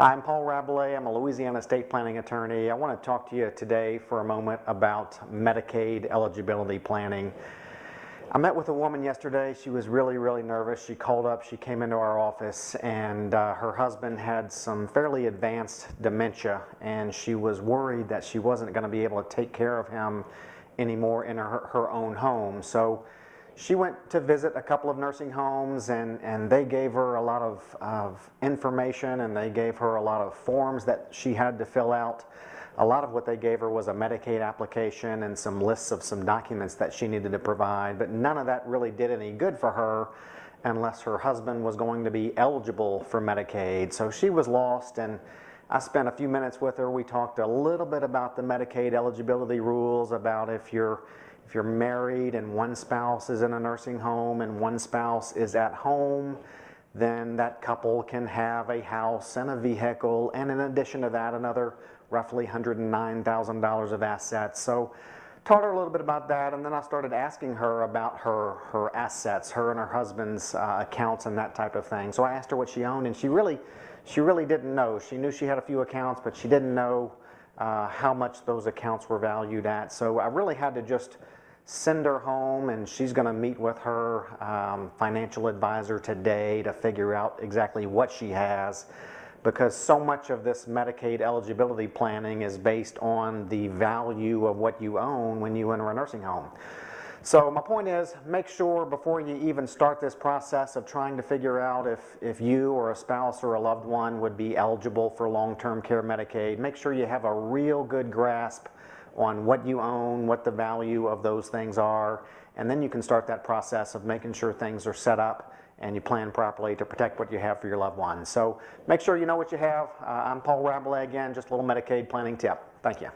I'm Paul Rabelais. I'm a Louisiana estate planning attorney. I want to talk to you today for a moment about Medicaid eligibility planning. I met with a woman yesterday. She was really nervous. She called up, she came into our office, and her husband had some fairly advanced dementia, and she was worried that she wasn't going to be able to take care of him anymore in her own home. So she went to visit a couple of nursing homes, and they gave her a lot of information, and they gave her a lot of forms that she had to fill out. A lot of what they gave her was a Medicaid application and some lists of some documents that she needed to provide, but none of that really did any good for her unless her husband was going to be eligible for Medicaid. So she was lost, and I spent a few minutes with her. We talked a little bit about the Medicaid eligibility rules, about if you're married and one spouse is in a nursing home and one spouse is at home, then that couple can have a house and a vehicle, and in addition to that, another roughly $109,000 of assets. So taught her a little bit about that, and then I started asking her about her assets, her and her husband's accounts and that type of thing. So I asked her what she owned, and she really didn't know. She knew she had a few accounts, but she didn't know how much those accounts were valued at. So I really had to just send her home, and she's going to meet with her financial advisor today to figure out exactly what she has, because so much of this Medicaid eligibility planning is based on the value of what you own when you enter a nursing home. So my point is, make sure before you even start this process of trying to figure out if you or a spouse or a loved one would be eligible for long-term care Medicaid, make sure you have a real good grasp on what you own, what the value of those things are, and then you can start that process of making sure things are set up and you plan properly to protect what you have for your loved ones. So make sure you know what you have. I'm Paul Rabelais again, just a little Medicaid planning tip. Thank you.